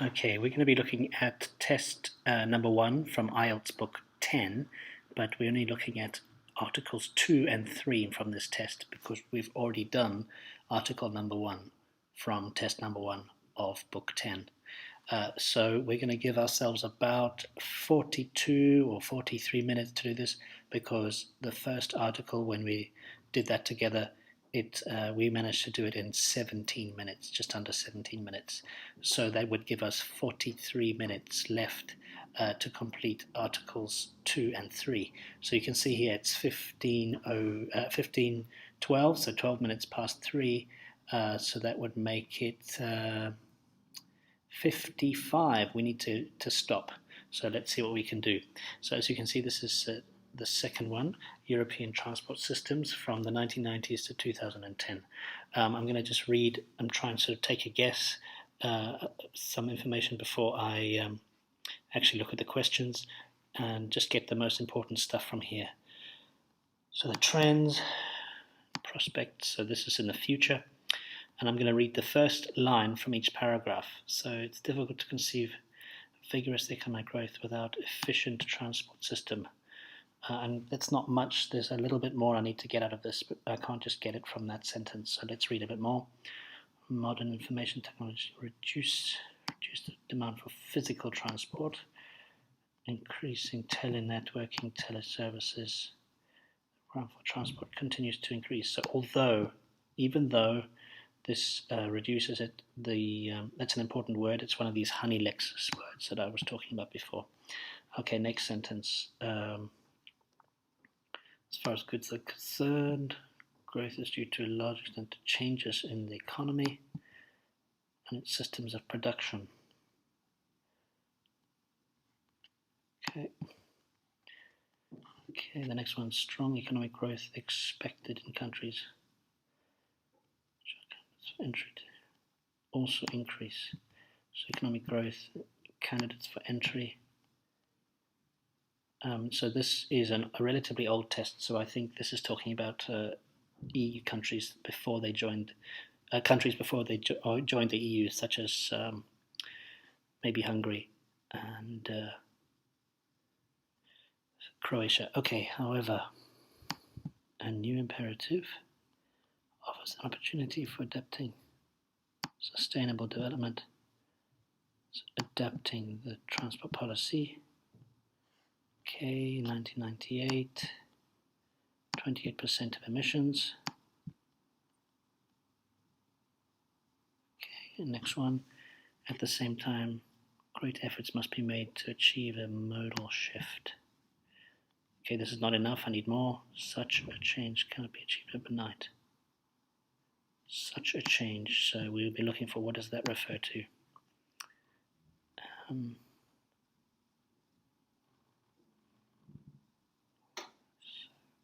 Okay, we're going to be looking at test number 1 from IELTS book 10, but we're only looking at articles 2 and 3 from this test because we've already done article number 1 from test number 1 of book 10. So we're going to give ourselves about 42 or 43 minutes to do this because the first article, when we did that together, we managed to do it in 17 minutes, just under 17 minutes. So that would give us 43 minutes left to complete articles 2 and 3. So you can see here it's 15:12, so 12 minutes past 3. So that would make it 55. We need to stop. So let's see what we can do. So as you can see, this is the second one, European Transport Systems from the 1990s to 2010. I'm going to just read and try and sort of take a guess, some information before I actually look at the questions and just get the most important stuff from here. So the trends, prospects, so this is in the future. And I'm going to read the first line from each paragraph. So it's difficult to conceive vigorous economic growth without efficient transport system. And that's not much. There's a little bit more I need to get out of this, but I can't just get it from that sentence. So let's read a bit more. Modern information technology reduce the demand for physical transport, increasing telenetworking, teleservices. The demand for transport continues to increase. So even though this reduces it, that's an important word. It's one of these honey Lexis words that I was talking about before. Okay, next sentence. As far as goods are concerned, growth is due to a large extent to changes in the economy and its systems of production. Okay, the next one, strong economic growth expected in countries entry to also increase. So economic growth, candidates for entry. So this is a relatively old test, so I think this is talking about EU countries before they joined, joined the EU, such as maybe Hungary and Croatia. Okay, however, a new imperative offers an opportunity for adapting sustainable development, so adapting the transport policy. Okay, 1998, 28% of emissions. Okay, next one. At the same time, great efforts must be made to achieve a modal shift. Okay, this is not enough, I need more. Such a change cannot be achieved overnight. Such a change, so we'll be looking for what does that refer to.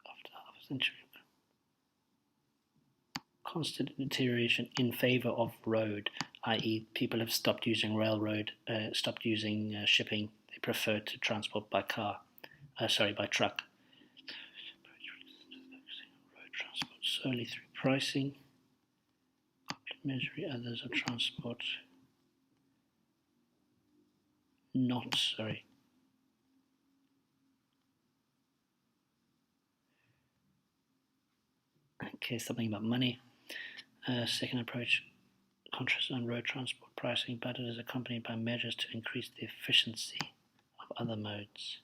After half a century. Constant deterioration in favor of road, i.e. people have stopped using railroad, stopped using shipping. They prefer to transport by truck. Road transport solely through pricing. Measure others of transport. Okay, something about money. Second approach, contrasts on road transport pricing, but it is accompanied by measures to increase the efficiency of other modes.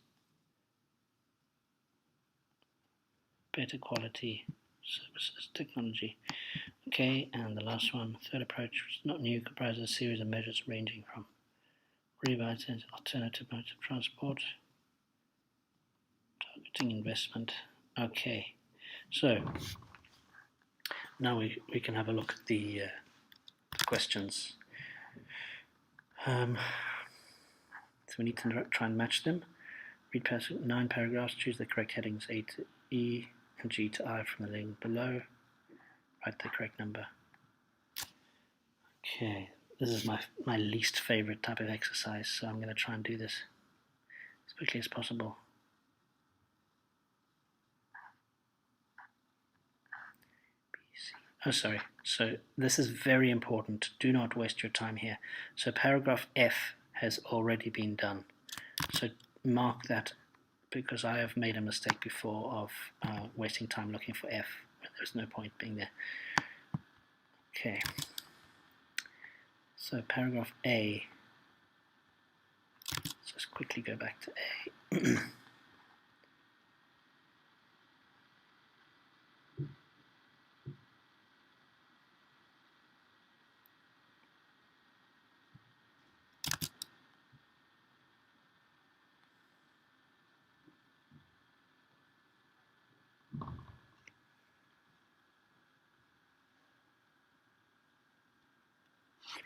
Better quality, services, technology. Okay, and the last one, third approach, which is not new, comprises a series of measures ranging from revitalizing alternative modes of transport, targeting investment. Okay, so now we can have a look at the questions. So we need to try and match them. Read past 9 paragraphs, choose the correct headings A to E and G to I from the link below. Write the correct number. Okay, this is my least favorite type of exercise, so I'm going to try and do this as quickly as possible. Oh, sorry. So this is very important. Do not waste your time here. So paragraph F has already been done. So mark that, because I have made a mistake before of wasting time looking for F when there's no point being there. Okay. So paragraph A. Let's just quickly go back to A.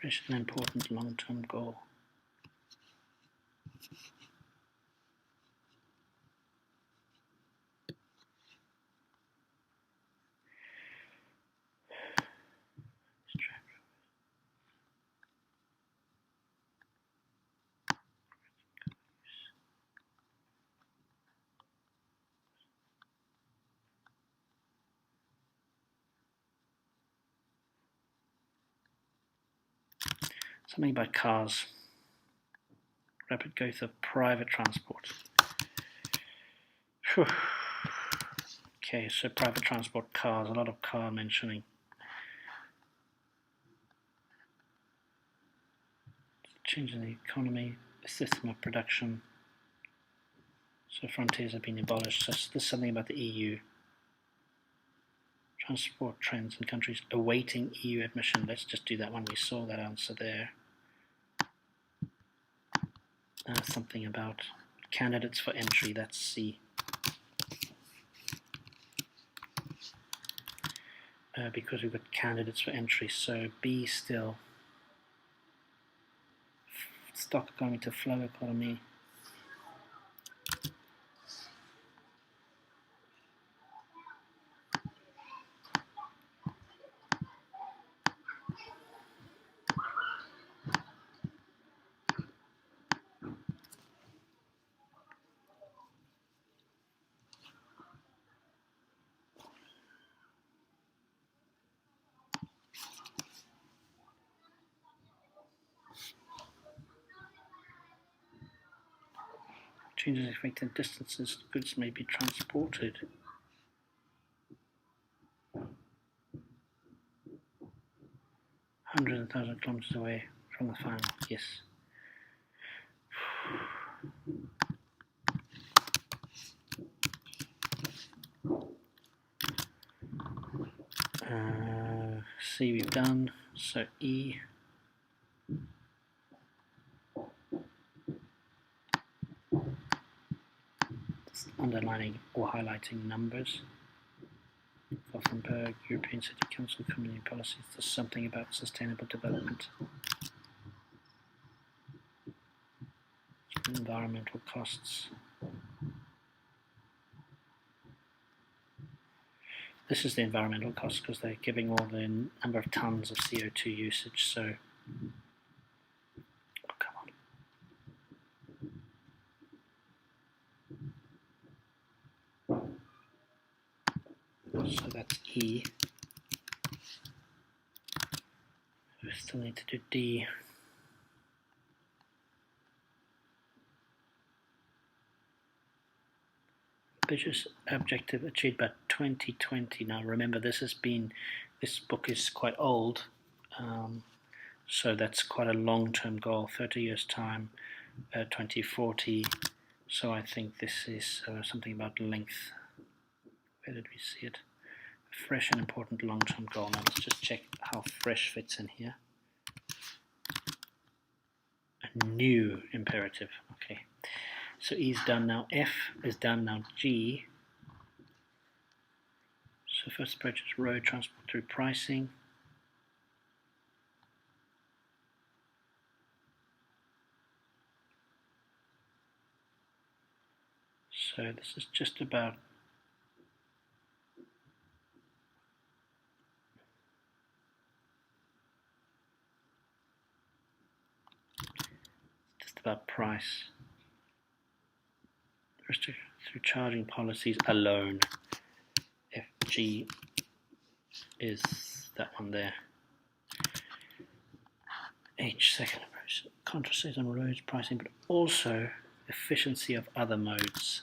Fresh and important long-term goal. Something about cars. Rapid growth of private transport. Whew. Okay, so private transport, cars, a lot of car mentioning. Change in the economy, the system of production. So frontiers have been abolished. So this is something about the EU. Transport trends in countries awaiting EU admission. Let's just do that one. We saw that answer there. Something about candidates for entry. That's C. Because we've got candidates for entry. So B still. Stock going to flow economy. Changes affecting distances goods may be transported. Hundreds of thousands of kilometers away from the final. Yes. C we've done. So E. Underlining or highlighting numbers. Gothenburg, European City Council Community Policies. There's something about sustainable development. Environmental costs. This is the environmental costs because they're giving all the number of tons of CO2 usage. So, oh, come on. So that's E. We still need to do D. Ambitious objective achieved by 2020. Now remember, this book is quite old, so that's quite a long-term goal. 30 years time, 2040. So I think this is something about length. Where did we see it? A fresh and important long-term goal. Now let's just check how fresh fits in here. A new imperative. Okay. So E is done now, F is done now, G. So first approach is road transport through pricing. So this is just about price. Through charging policies alone. FG is that one there. H, second approach, contrast on roads pricing, but also efficiency of other modes.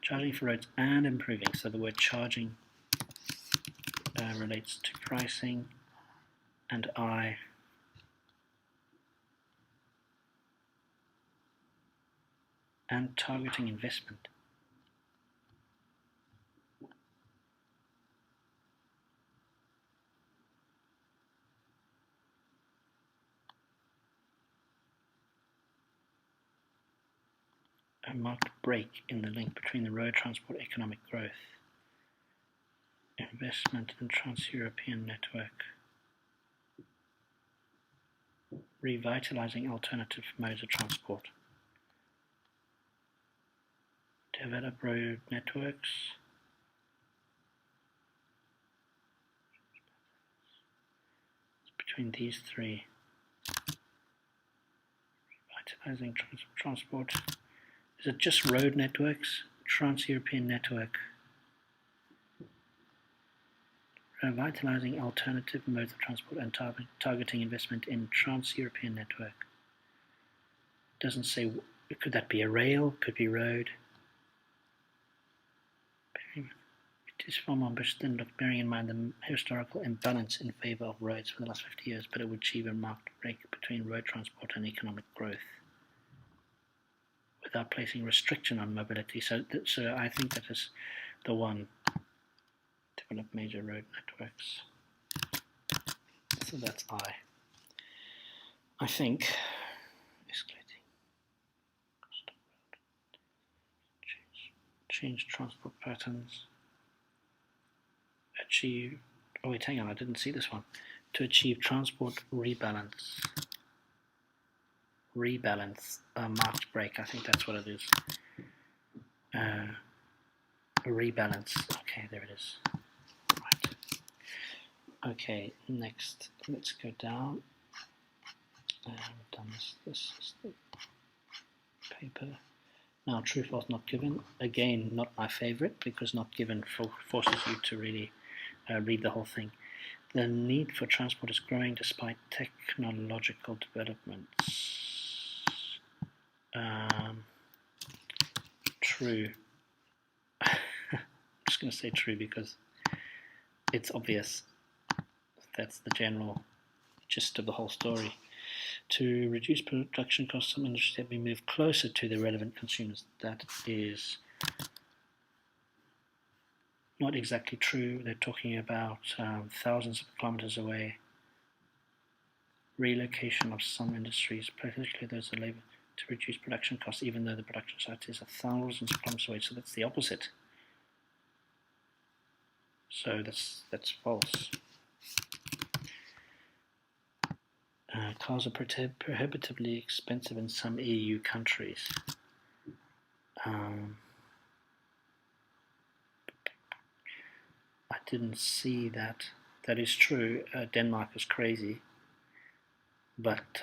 Charging for roads and improving, so the word charging relates to pricing, and I and targeting investment. A marked break in the link between the road transport economic growth, investment in trans-European network, revitalizing alternative modes of transport, develop road networks, between these three, revitalizing transport. Is it just road networks? Trans-European network. Revitalizing alternative modes of transport and targeting investment in trans-European network. Doesn't say, could that be a rail? Could be road. It is far more ambitious than bearing in mind the historical imbalance in favor of roads for the last 50 years, but it would achieve a marked break between road transport and economic growth, without placing restriction on mobility. So I think that is the one. Develop major road networks. So that's I. I think escalating. Change transport patterns. Achieve. Oh wait, hang on, I didn't see this one. To achieve transport rebalance. Marked break, I think that's what it is. Rebalance. Okay, there it is. Right. Okay, next, let's go down. We've done this. This is the paper. Now, true, false, not given. Again, not my favorite, because not given forces you to really read the whole thing. The need for transport is growing despite technological developments. True. I'm just going to say true because it's obvious. That's the general gist of the whole story. To reduce production costs, some industries have been moved closer to the relevant consumers. That is not exactly true. They're talking about thousands of kilometers away. Relocation of some industries, particularly those of labor, to reduce production costs, even though the production site is thousands of kilometers away. So that's the opposite. So that's false. Cars are prohibitively expensive in some EU countries. I didn't see that. That is true. Denmark is crazy. But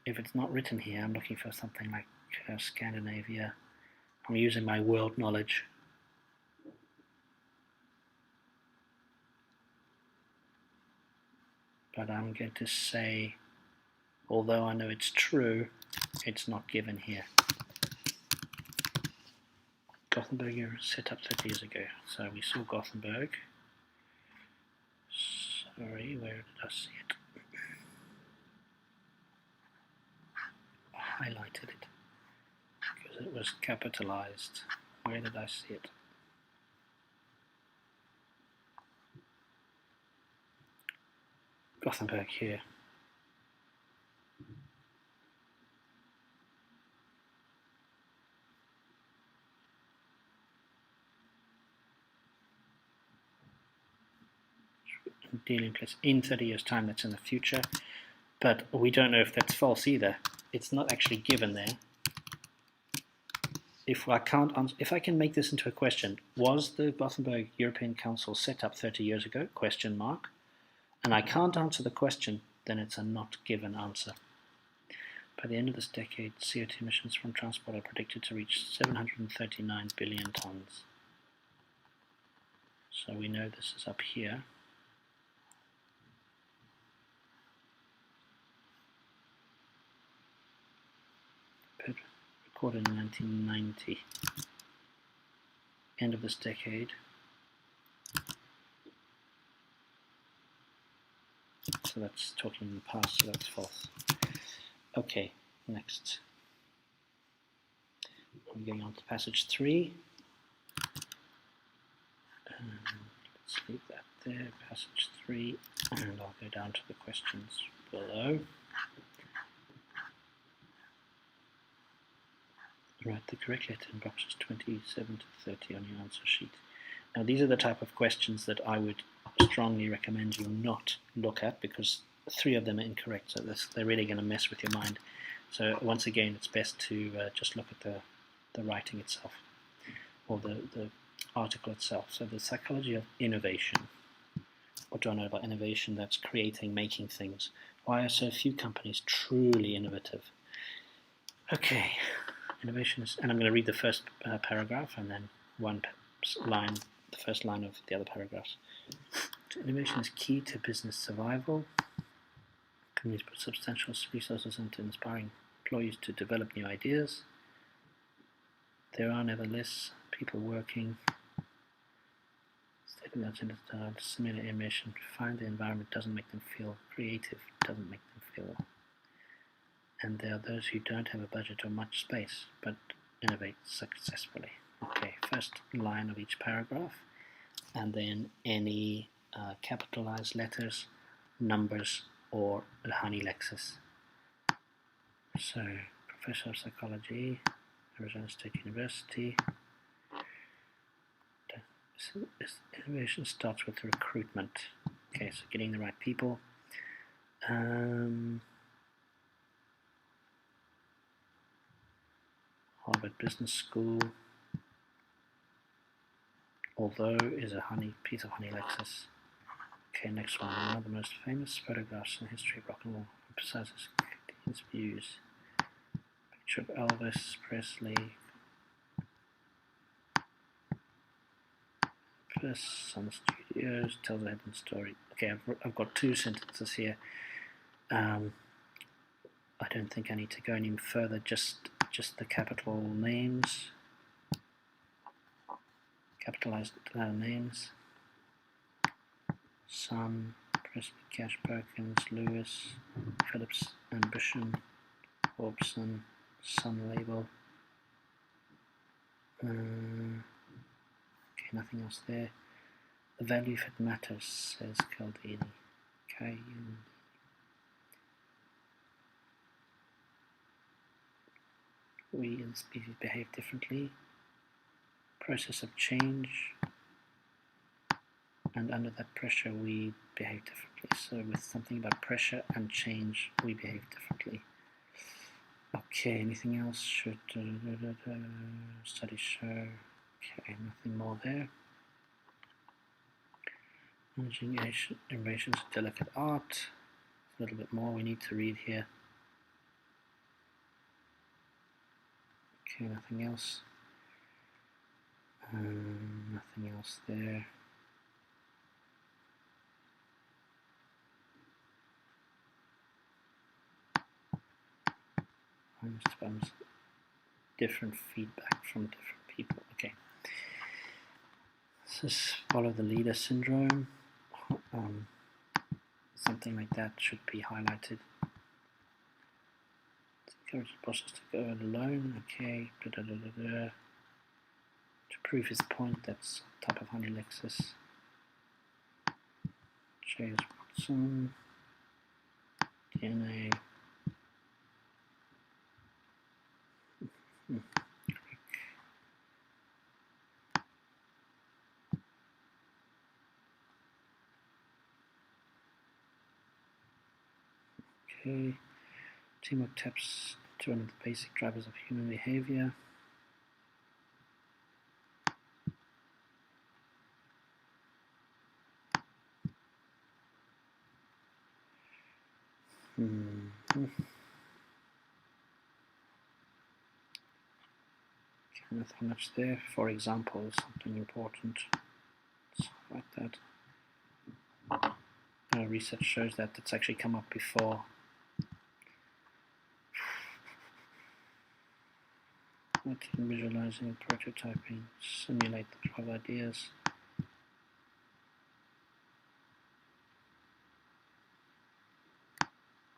if it's not written here, I'm looking for something like Scandinavia. I'm using my world knowledge. But I'm going to say, although I know it's true, it's not given here. Gothenburg was set up 30 years ago. So we saw Gothenburg. Sorry, where did I see it? I highlighted it because it was capitalized. Where did I see it? Gothenburg here. Deal in place in 30 years' time. That's in the future, but we don't know if that's false either. It's not actually given there. If I can make this into a question, was the Gothenburg European Council set up 30 years ago? Question mark. And I can't answer the question, then it's a not given answer. By the end of this decade, CO2 emissions from transport are predicted to reach 739 billion tons. So we know this is up here. Recorded in 1990. End of this decade. So that's talking in the past, so that's false. Okay, next. I'm going on to passage 3. Let's leave that there, passage 3, and I'll go down to the questions below. Write the correct letter in boxes 27 to 30 on your answer sheet. Now these are the type of questions that I would strongly recommend you not look at, because 3 of them are incorrect, so they're really going to mess with your mind. So once again, it's best to just look at the writing itself, or the article itself. So the psychology of innovation. What do I know about innovation? That's creating, making things. Why are so few companies truly innovative? Okay, innovation is, and I'm going to read the first paragraph and then one line, the first line of the other paragraphs. So innovation is key to business survival. Companies put substantial resources into inspiring employees to develop new ideas. There are nevertheless people working, stating that in similar innovation, find the environment doesn't make them feel creative, doesn't make them feel. And there are those who don't have a budget or much space, but innovate successfully. Okay, first line of each paragraph, and then any capitalized letters, numbers, or a honey lexis. So, Professor of Psychology, Arizona State University. Innovation starts with recruitment. Okay, so getting the right people. Harvard Business School. Although is a piece of honey lexis. Okay, next one. One of the most famous photographs in the history of rock and roll emphasizes his views. Picture of Elvis Presley. First Sun Studios tells a hidden story. Okay, I've got 2 sentences here. I don't think I need to go any further. Just the capital names, capitalized names. Sun, Presley, Cash, Perkins, Lewis, Phillips, Ambition, Hobson, Sun Label. Okay, nothing else there. The value if it matters, says Caldini. Okay. We as species behave differently. Process of change. And under that pressure we behave differently. So with something about pressure and change, we behave differently. Okay, anything else? Should studies show? Okay, nothing more there. Managing emotions, delicate art. A little bit more we need to read here. Okay, nothing else. Nothing else there. Different feedback from different people. Okay. This is follow the leader syndrome. Something like that should be highlighted. Encourage the bosses to go it alone. Okay. To prove his point, that's type of honey lexis. James Watson. DNA. Okay. Teamwork taps to one of the basic drivers of human behavior. Okay, nothing much there. For example, something important. like that. Research shows that it's actually come up before. Visualizing, prototyping, simulate the flow of ideas.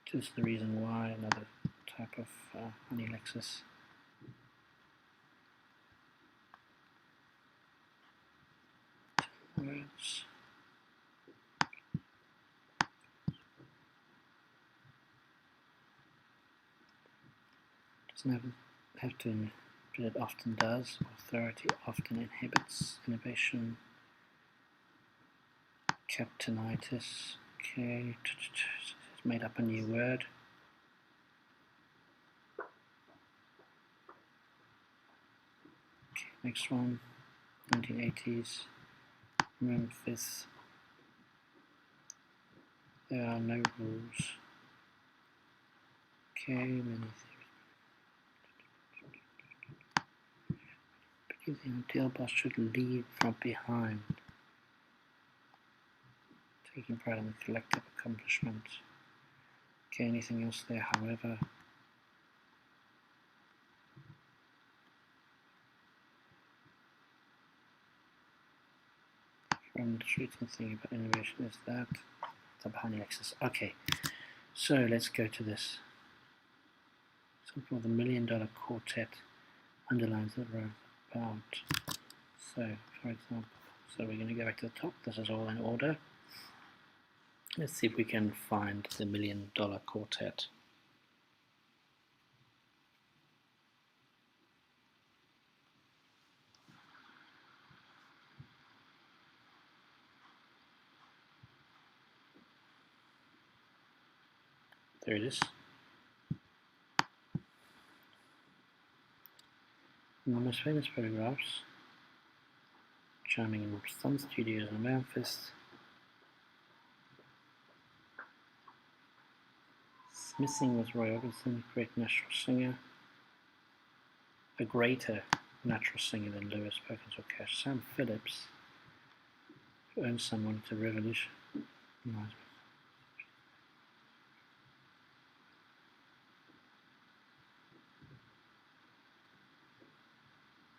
Just the reason why, another type of honey Lexus. Words. Doesn't have to, but it often does. Authority often inhibits innovation. Captainitis. Okay, it's made up a new word. Okay, next one. 1980s. Memphis. There are no rules. Okay, many theories. The ideal boss should lead from behind, taking pride in the collective accomplishment. Okay, anything else there, however? From the shooting thing about innovation is that. The honey Lexus. Okay, so let's go to this. Something of the $1 Million Quartet underlines that we're about. So, for example, so we're going to go back to the top. This is all in order. Let's see if we can find the $1 Million Quartet. There it is. The most famous photographs, charming in some studios in Memphis. Missing was Roy Orbison, great natural singer. A greater natural singer than Lewis, Perkins or Cash. Sam Phillips, who owned someone to revolution.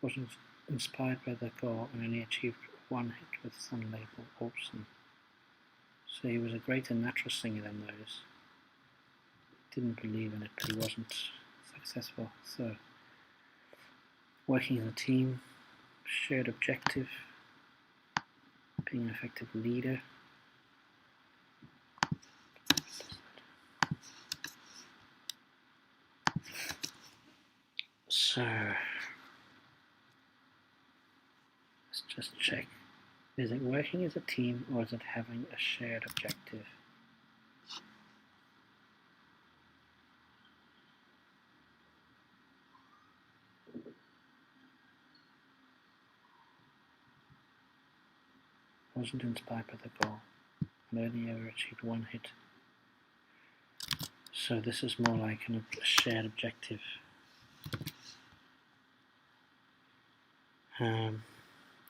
Wasn't inspired by the goal and only achieved one hit with Sun label Orbison. So he was a greater natural singer than those. Didn't believe in it, but he wasn't successful. So, working as a team, shared objective, being an effective leader. So, let's just check. Is it working as a team or is it having a shared objective? Wasn't inspired by the goal and only ever achieved one hit. So this is more like a shared objective.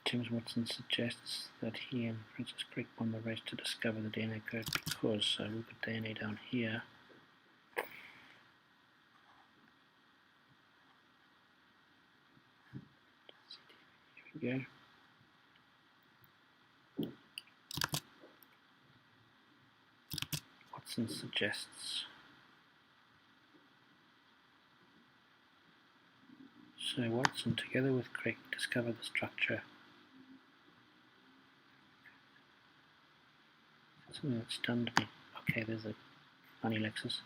James Watson suggests that he and Francis Crick won the race to discover the DNA code because, so look at DNA down here. Here we go. Watson suggests. So Watson, together with Crick, discovered the structure. Something that stunned me. Okay, there's a funny Lexus.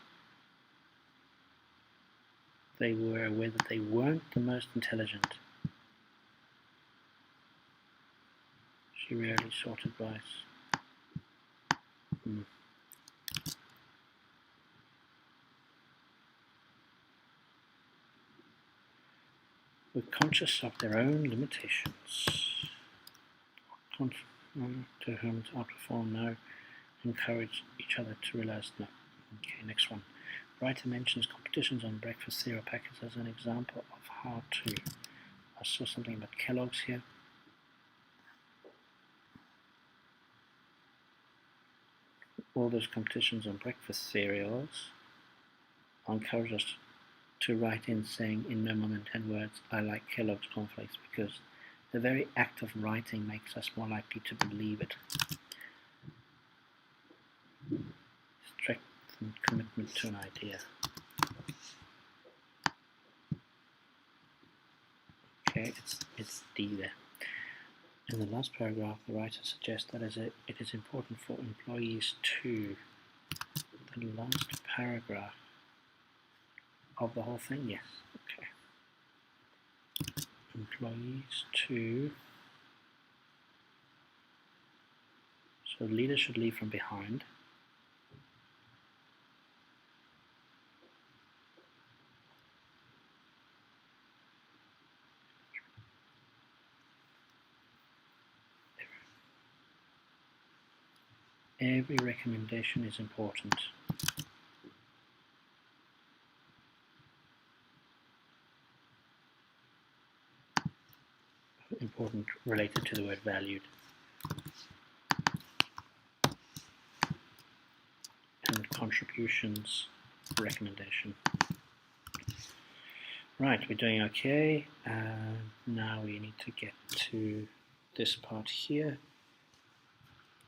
They were aware that they weren't the most intelligent. She rarely sought advice. Were conscious of their own limitations. To whom to outperform, no. Encourage each other to realize, no. Okay, next one. Writer mentions competitions on breakfast cereal packets as an example of how to. I saw something about Kellogg's here. all those competitions on breakfast cereals, I encourage us to write in saying in no more than 10 words, I like Kellogg's cornflakes, because the very act of writing makes us more likely to believe it. Strengthen commitment to an idea. Okay, it's D there. In the last paragraph, the writer suggests that it is important for employees to, the last paragraph of the whole thing, yes, okay. Employees to, so leaders should lead from behind. Every recommendation is important. Important related to the word valued. And contributions recommendation. Right, we're doing okay. Now we need to get to this part here.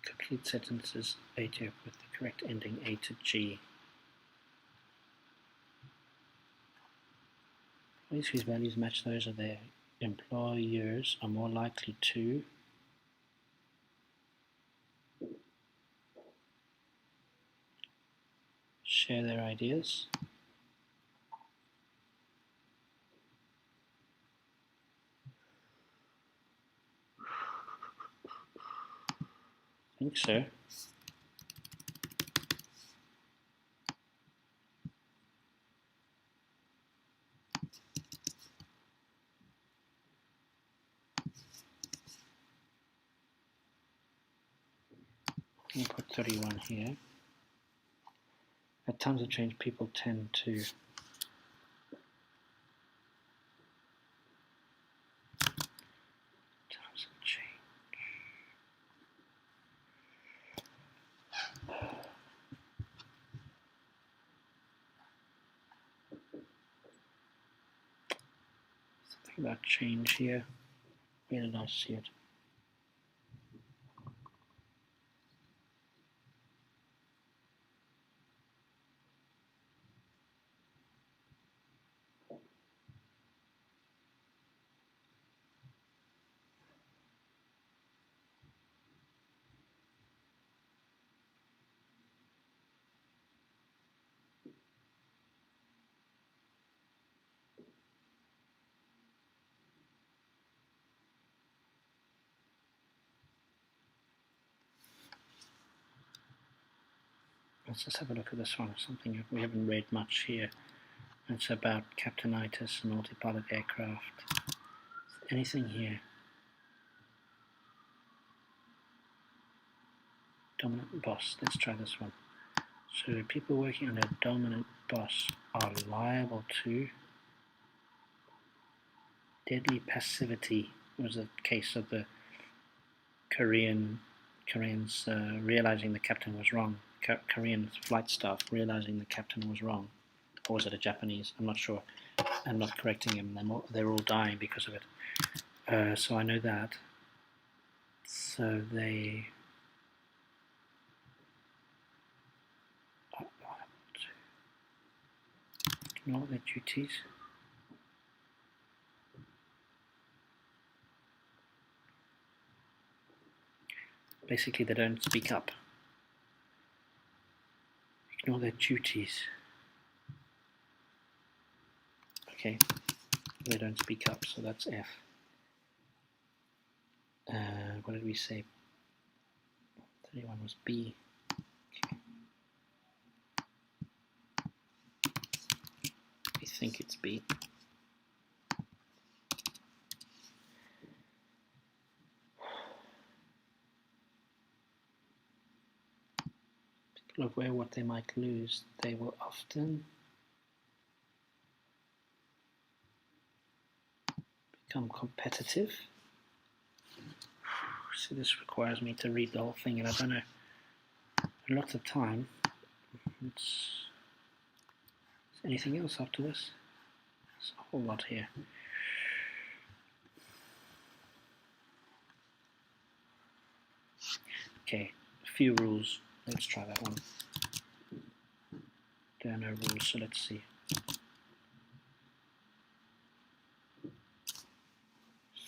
Complete sentences A to F with the correct ending A to G. Employees whose values match those of their employers are more likely to share their ideas, I think so. I'll put 31 here. At times of change, people tend to about change here. Where did I see it? Let's just have a look at this one. Something we haven't read much here. It's about captainitis and multi-pilot aircraft. Anything here? Dominant boss. Let's try this one. So people working under a dominant boss are liable to deadly passivity. Was the case of the Koreans realizing the captain was wrong. Korean flight staff realizing the captain was wrong. Or was it a Japanese? I'm not sure. I'm not correcting him. They're all dying because of it. So I know that. So they ignore their duties. Basically, they don't speak up. Ignore their duties. Okay, they don't speak up, so that's F. What did we say? 31 was B. Okay. We think it's B. People are aware what they might lose. They will often become competitive. So this requires me to read the whole thing, and I don't know lots of time. Is anything else after this? There's a whole lot here. Okay, a few rules. Let's try that one. There are no rules, so let's see.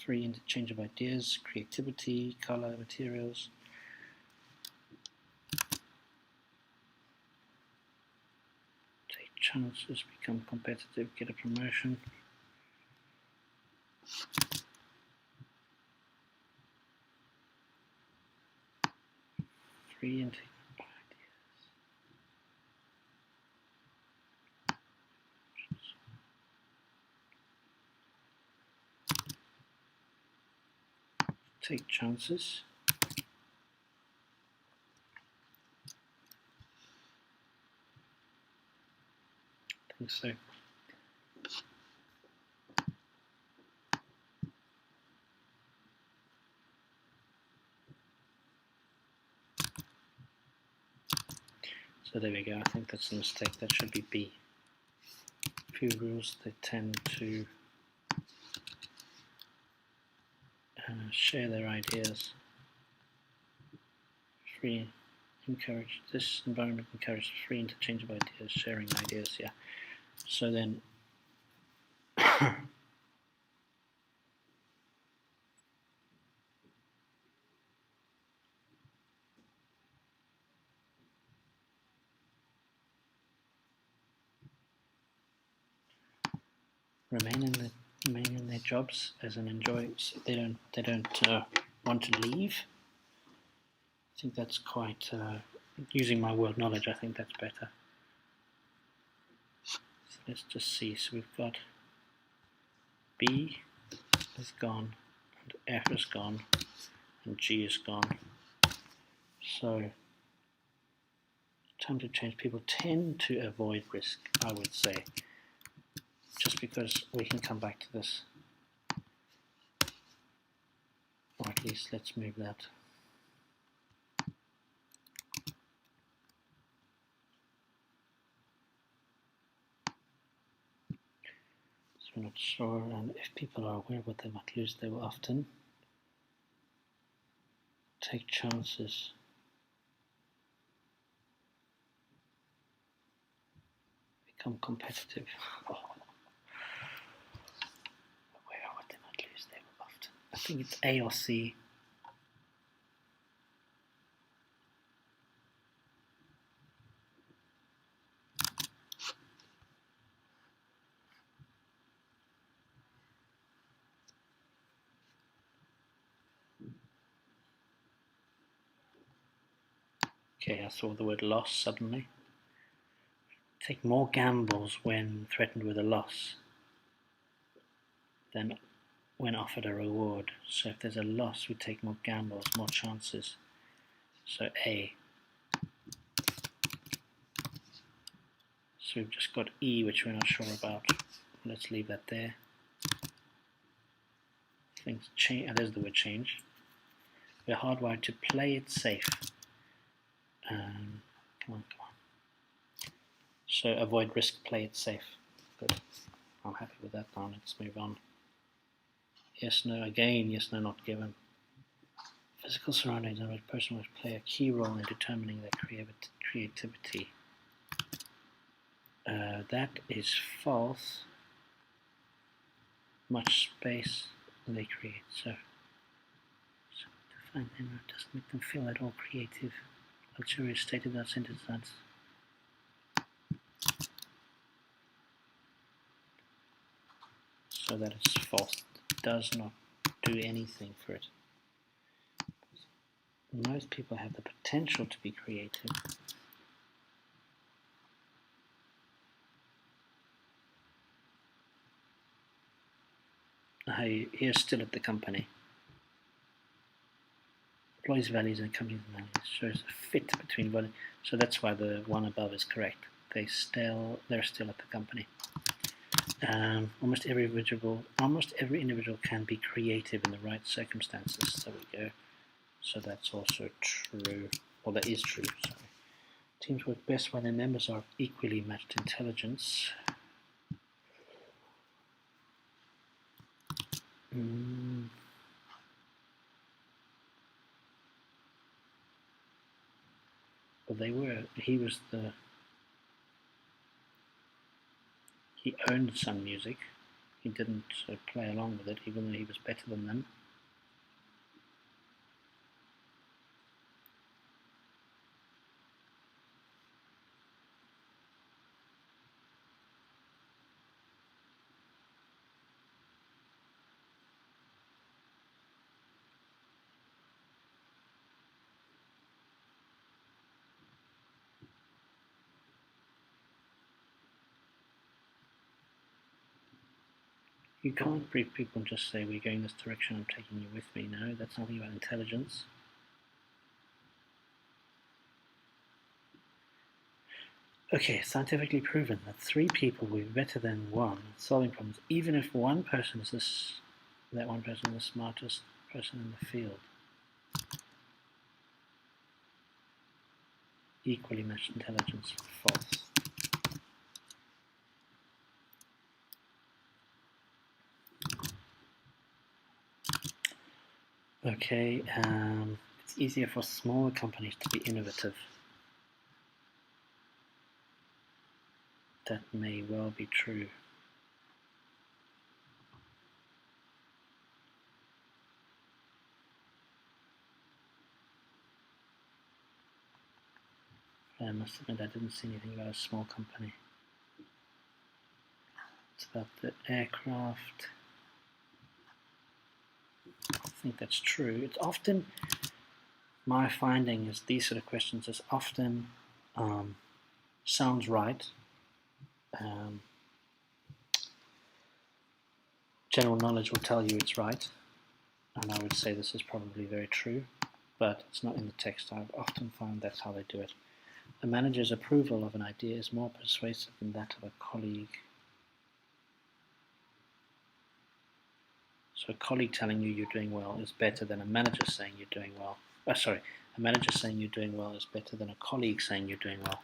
3 interchange of ideas, creativity, color, materials. Take chances, become competitive, get a promotion. Three ideas. Take chances. I think so. So there we go. I think that's a mistake. That should be B. Few rules, they tend to share their ideas. Free, encourage, this environment encourages free interchange of ideas, sharing ideas, yeah. So then remain in their jobs as an enjoy. So they don't want to leave. I think that's quite using my world knowledge. I think that's better. So let's just see. So we've got B is gone, and F is gone, and G is gone. So time to change. People tend to avoid risk, I would say, just because we can come back to this. Or at least let's move that. So we're not sure, and if people are aware what they might lose, they will often take chances. Become competitive. Oh. Aware what they might lose, they will often. I think it's A or C. Okay, I saw the word loss suddenly. Take more gambles when threatened with a loss than when offered a reward. So if there's a loss, we take more gambles, more chances. So A. So we've just got E, which we're not sure about. Let's leave that there. Things change. There's the word change. We're hardwired to play it safe. Come on. So avoid risk, play it safe. Good. I'm happy with that now. Let's move on. Yes, no, again, yes, no, not given. Physical surroundings and a person will play a key role in determining their creativity. That is false. Much space they create. So to find them doesn't make them feel at all creative. Luxurious state of that sentence. So that is false. It does not do anything for it. Most people have the potential to be creative. Here's still at the company. Employees' values and company's values shows a fit between values. So that's why the one above is correct. They're still at the company. Almost every individual can be creative in the right circumstances. There we go. So that's also true. Well, that is true. Sorry. Teams work best when their members are of equally matched intelligence. Well, they were. He owned some music. He didn't play along with it, even though he was better than them. You can't brief people and just say, we're going this direction, I'm taking you with me. No, that's nothing about intelligence. Okay, scientifically proven that 3 people will be better than 1 at solving problems, even if one person is that one person is the smartest person in the field. Equally matched intelligence, false. Okay, it's easier for smaller companies to be innovative. That may well be true. I must admit I didn't see anything about a small company. It's about the aircraft. I think that's true. It's often, my finding is these sort of questions is often sounds right. General knowledge will tell you it's right, and I would say this is probably very true, but it's not in the text. I've often found that's how they do it. A manager's approval of an idea is more persuasive than that of a colleague. So a colleague telling you you're doing well is better than a manager saying you're doing well. A manager saying you're doing well is better than a colleague saying you're doing well.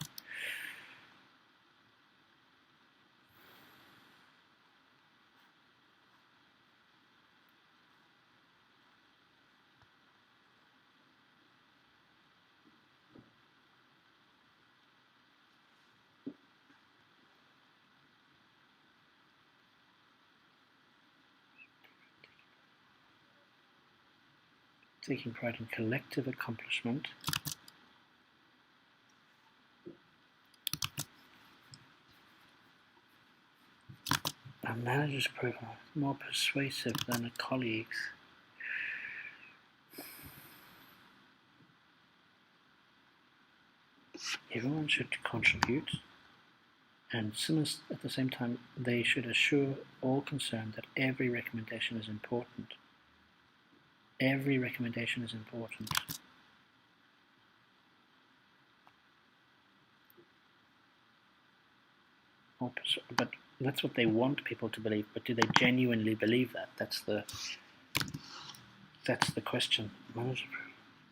Taking pride in collective accomplishment. A manager's approval is more persuasive than a colleague's. Everyone should contribute, and at the same time they should assure all concerned that every recommendation is important. Every recommendation is important. But that's what they want people to believe. But do they genuinely believe that? That's the question. Manager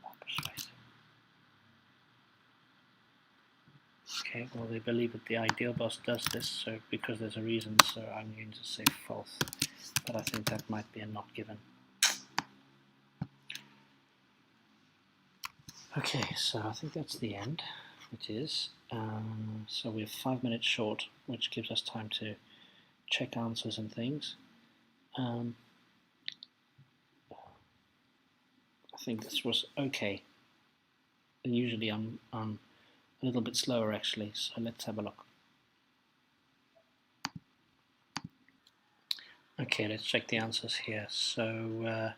more persuasive. Okay, well they believe that the ideal boss does this, so because there's a reason, so I'm going to say false. But I think that might be a not given. Okay, so I think that's the end. It is. So we're 5 minutes short, which gives us time to check answers and things. I think this was okay. And usually I'm a little bit slower actually, so let's have a look. Okay, let's check the answers here. So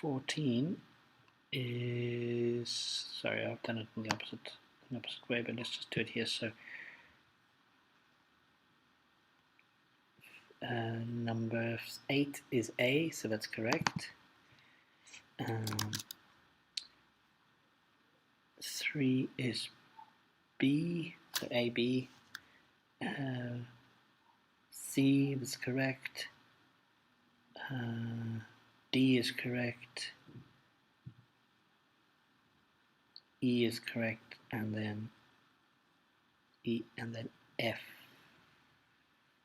14 is, sorry, I've done it in the opposite way, but let's just do it here. So number 8 is A, so that's correct. 3 is B, so AB. C is correct. D is correct. E is correct, and then E, and then F.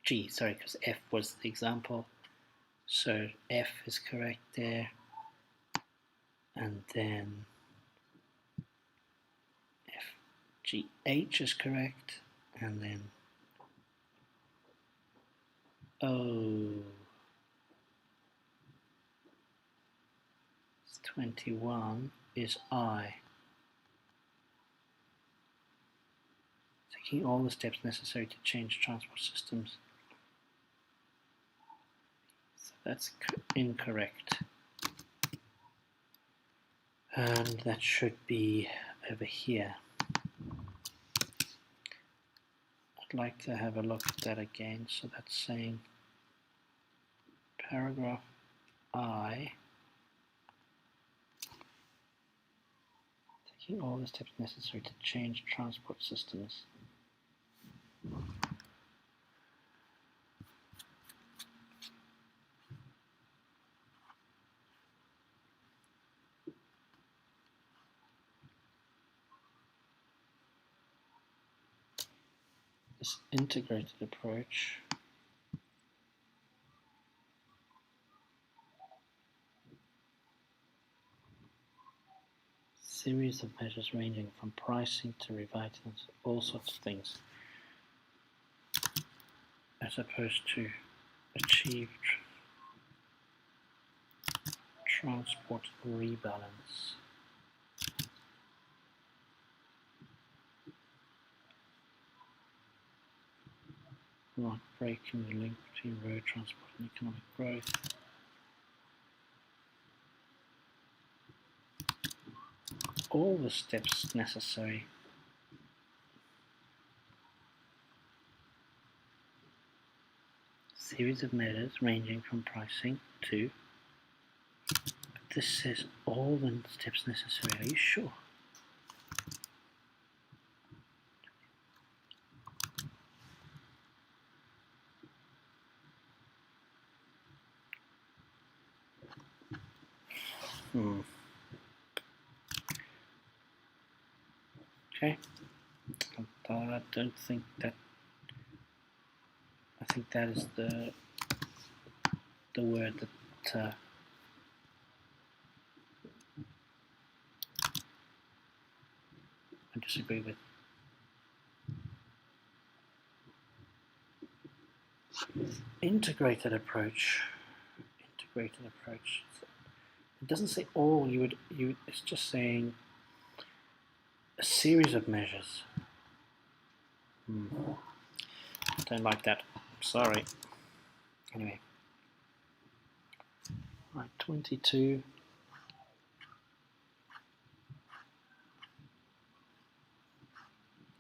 G, sorry, because F was the example. So F is correct there, and then F, G, H is correct, and then O. 21 is I. Taking all the steps necessary to change transport systems. So that's incorrect. And that should be over here. I'd like to have a look at that again. So that's saying paragraph I, taking all the steps necessary to change transport systems. This integrated approach series of measures ranging from pricing to revitals, all sorts of things, as opposed to achieve transport rebalance. Not breaking the link between road transport and economic growth. All the steps necessary. Series of measures ranging from pricing to. But this says all the steps necessary. Are you sure? Okay. I don't think that. I think that is the word that I disagree with. Integrated approach. Integrated approach. It doesn't say all. It's just saying a series of measures. Don't like that. Sorry. Anyway. Right, 22.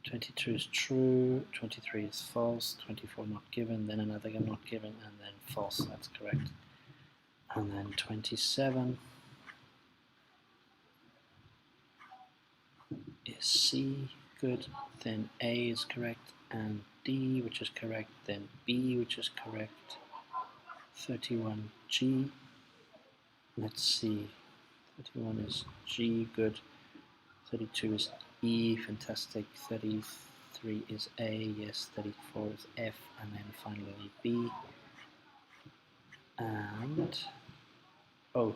22 is true, 23 is false, 24 not given, then another not given, and then false, that's correct. And then 27 is C, good, then A is correct, and D, which is correct, then B, which is correct, 31 G, let's see, 31 is G, good, 32 is E, fantastic, 33 is A, yes, 34 is F, and then finally B, and oh,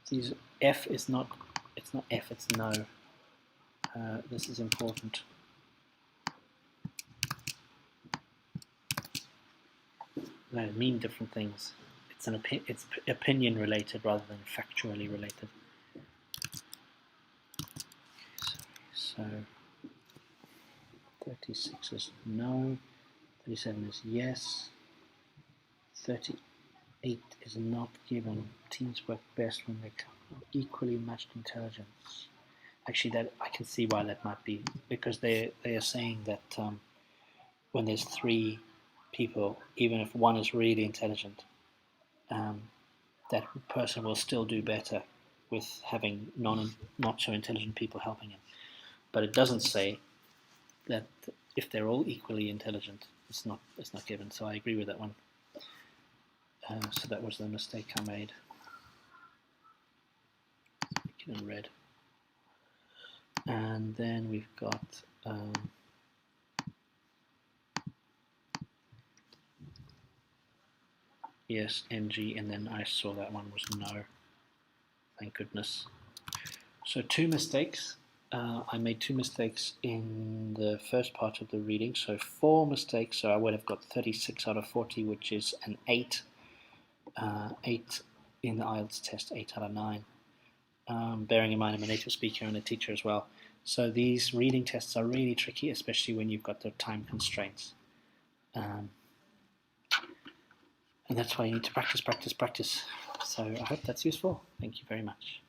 these F is not, it's not F, it's no. This is important. They mean different things. It's opinion related rather than factually related. So 36 is no, 37 is yes, 38 is not given. Teams work best when they have equally matched intelligence. Actually, that I can see why that might be, because they are saying that when there's three people, even if one is really intelligent, that person will still do better with having not so intelligent people helping him. But it doesn't say that if they're all equally intelligent. It's not given, so I agree with that one. So that was the mistake I made. Make it in red. And then we've got yes, NG, and then I saw that one was no. Thank goodness. So 2 mistakes. I made 2 mistakes in the first part of the reading, so 4 mistakes, so I would have got 36 out of 40, which is an 8. 8 in the IELTS test, 8 out of 9. Bearing in mind I'm a native speaker and a teacher as well. So these reading tests are really tricky, especially when you've got the time constraints. And that's why you need to practice, practice, practice. So I hope that's useful. Thank you very much.